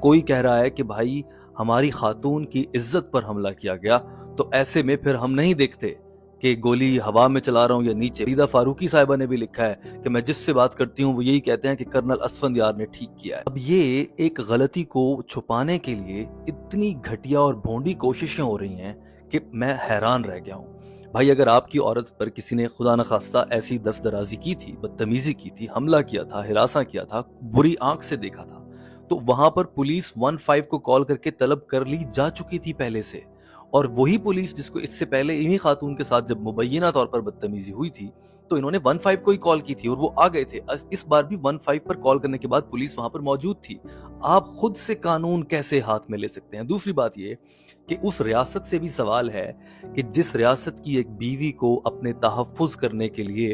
کوئی کہہ رہا ہے کہ بھائی ہماری خاتون کی عزت پر حملہ کیا گیا، تو ایسے میں پھر ہم نہیں دیکھتے کہ گولی ہوا میں چلا رہا ہوں یا نیچے۔ فریدہ فاروقی صاحبہ نے بھی لکھا ہے کہ میں جس سے بات کرتی ہوں وہ یہی کہتے ہیں کہ کرنل اسفندیار نے ٹھیک کیا ہے۔ اب یہ ایک غلطی کو چھپانے کے لیے اتنی گھٹیا اور بھونڈی کوششیں ہو رہی ہیں کہ میں حیران رہ گیا ہوں۔ بھائی اگر آپ کی عورت پر کسی نے خدا نخواستہ ایسی دست درازی کی تھی، بدتمیزی کی تھی، حملہ کیا تھا، ہراساں کیا تھا، بری آنکھ سے دیکھا تھا، تو وہاں پر پولیس 15 کو کال کر کے طلب کر لی جا چکی تھی پہلے سے، اور وہی پولیس جس کو اس سے پہلے انہی خاتون کے ساتھ جب مبینہ طور پر بدتمیزی ہوئی تھی تو انہوں نے 15 کو ہی کال کی تھی اور وہ آ گئے تھے۔ اس بار بھی 15 پر کال کرنے کے بعد پولیس وہاں پر موجود تھی۔ آپ خود سے قانون کیسے ہاتھ میں لے سکتے ہیں؟ دوسری بات یہ کہ اس ریاست سے بھی سوال ہے کہ جس ریاست کی ایک بیوی کو اپنے تحفظ کرنے کے لیے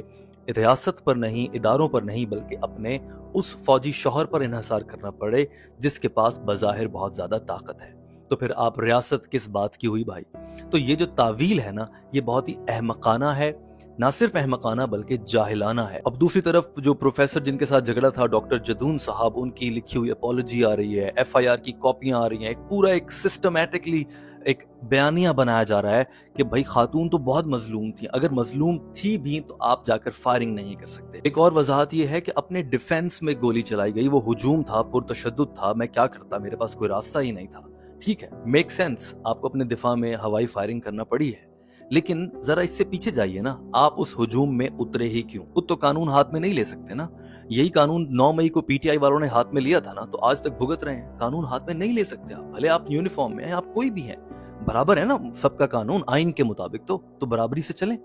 ریاست پر نہیں، اداروں پر نہیں، بلکہ اپنے اس فوجی شوہر پر انحصار کرنا پڑے جس کے پاس بظاہر بہت زیادہ طاقت ہے، تو پھر آپ ریاست کس بات کی ہوئی بھائی؟ تو یہ جو تعویل ہے نا، یہ بہت ہی احمقانہ ہے، نہ صرف احمقانہ بلکہ جاہلانہ ہے۔ اب دوسری طرف جو پروفیسر جن کے ساتھ جھگڑا تھا، ڈاکٹر جدون صاحب، ان کی لکھی ہوئی اپولوجی آ رہی ہے، FIR کی کاپیاں آ رہی ہیں، ایک پورا سسٹمیٹکلی ایک بیانیہ بنایا جا رہا ہے کہ بھائی خاتون تو بہت مظلوم تھی، اگر مظلوم تھی بھی تو آپ جا کر فائرنگ نہیں کر سکتے۔ ایک اور وضاحت یہ ہے کہ اپنے ڈیفنس میں گولی چلائی گئی، وہ ہجوم تھا، پرتشدد تھا، میں کیا کرتا، میرے پاس کوئی راستہ ہی نہیں تھا۔ ٹھیک ہے، میک سینس، آپ کو اپنے دفاع میں ہوائی فائرنگ کرنا پڑی ہے، لیکن ذرا اس سے پیچھے جائیے نا، آپ اس ہجوم میں اترے ہی کیوں؟ خود تو قانون ہاتھ میں نہیں لے سکتے نا۔ یہی قانون 9 مئی کو PTI والوں نے ہاتھ میں لیا تھا نا، تو آج تک بھگت رہے ہیں۔ قانون ہاتھ میں نہیں لے سکتے آپ، بھلے آپ یونیفارم میں ہیں، آپ کوئی بھی ہیں، برابر ہے نا سب کا قانون آئین کے مطابق، تو برابری سے چلیں۔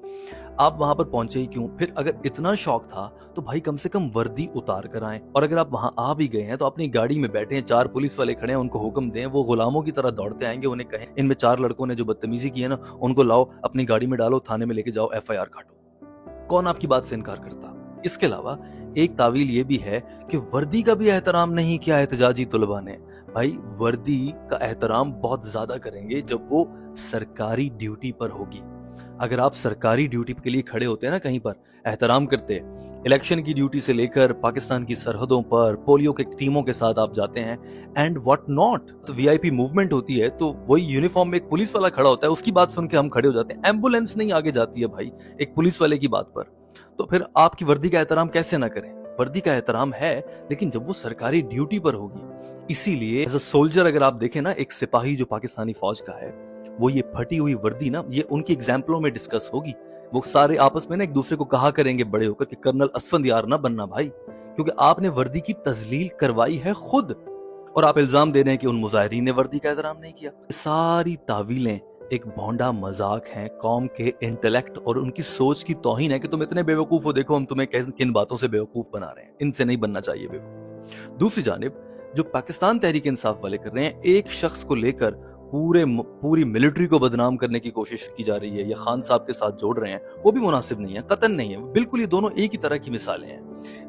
آپ وہاں پر پہنچے ہی کیوں؟ پھر اگر اتنا شوق تھا تو بھائی کم سے کم وردی اتار کر آئیں، اور اگر آپ وہاں آ بھی گئے ہیں تو اپنی گاڑی میں بیٹھیں، 4 پولیس والے کھڑے ہیں، ان کو حکم دیں، وہ غلاموں کی طرح دوڑتے آئیں گے، انہیں کہیں ان میں 4 لڑکوں نے جو بدتمیزی کی ہے نا ان کو لاؤ، اپنی گاڑی میں ڈالو، تھانے میں لے کے جاؤ، FIR کاٹو۔ کون آپ کی بات سے انکار کرتا؟ اس کے علاوہ ایک تعویل یہ بھی ہے کہ وردی کا بھی احترام نہیں کیا احتجاجی طلباء نے۔ بھائی وردی کا احترام بہت زیادہ کریں گے جب وہ سرکاری ڈیوٹی پر ہوگی۔ اگر آپ سرکاری ڈیوٹی کے لیے کھڑے ہوتے ہیں نا کہیں پر، احترام کرتے، الیکشن کی ڈیوٹی سے لے کر پاکستان کی سرحدوں پر پولیو کے ٹیموں کے ساتھ آپ جاتے ہیں، and what not, VIP movement ہوتی ہے تو وہی یونیفارم میں ایک پولیس والا کھڑا ہوتا ہے، اس کی بات سن کے ہم کھڑے ہو جاتے ہیں۔ ایمبولینس نہیں آگے جاتی ہے بھائی ایک پولیس والے کی بات پر، تو پھر آپ کی وردی کا احترام کیسے نہ کریں؟ وردی کا احترام ہے، لیکن جب وہ سرکاری ڈیوٹی پر ہوگی۔ اسی لیے ایز اے سولجر اگر آپ دیکھیں نا، ایک سپاہی جو پاکستانی فوج کا ہے، وہ یہ پھٹی ہوئی وردی نا، یہ ان کی ایگزامپلوں میں ڈسکس ہوگی، وہ سارے آپس میں نا ایک دوسرے کو کہا کریں گے بڑے ہو کر کہ کرنل اسفندیار نہ بننا بھائی، کیونکہ آپ نے وردی کی تذلیل کروائی ہے خود، اور آپ الزام دے رہے ہیں کہ ان مظاہرین نے وردی کا احترام نہیں کیا۔ ساری تعویلیں ایک بھونڈا مذاق ہیں، قوم کے انٹلیکٹ اور ان کی سوچ کی توہین ہے کہ تم اتنے بیوقوف ہو، دیکھو ہم تمہیں کن باتوں سے بیوقوف بنا رہے ہیں، ان سے نہیں بننا چاہیے بیوقوف۔ دوسری جانب جو پاکستان تحریک انصاف والے کر رہے ہیں، ایک شخص کو لے کر پوری ملٹری کو بدنام کرنے کی کوشش کی جا رہی ہے، یا خان صاحب کے ساتھ جوڑ رہے ہیں، وہ بھی مناسب نہیں ہے، قطعاً نہیں ہے، بالکل یہ دونوں ایک ہی طرح کی مثالیں ہیں۔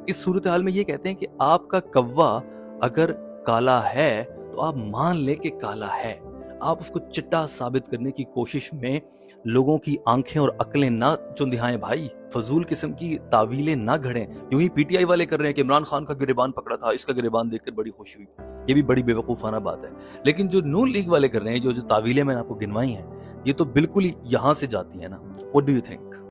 اس صورتحال میں یہ کہتے ہیں کہ آپ کا کوا اگر کالا ہے تو آپ مان لے کہ کالا ہے، آپ اس کو چٹا ثابت کرنے کی کوشش میں لوگوں کی آنکھیں اور عقلیں نہ چندھائیں بھائی، فضول قسم کی تعویلیں نہ گھڑیں۔ یوں ہی PTI والے کر رہے ہیں کہ عمران خان کا گریبان پکڑا تھا، اس کا گریبان دیکھ کر بڑی خوشی ہوئی، یہ بھی بڑی بیوقوفانہ بات ہے۔ لیکن جو نون لیگ والے کر رہے ہیں، جو تعویلیں میں نے آپ کو گنوائی ہیں، یہ تو بالکل ہی یہاں سے جاتی ہیں نا۔ What do you think؟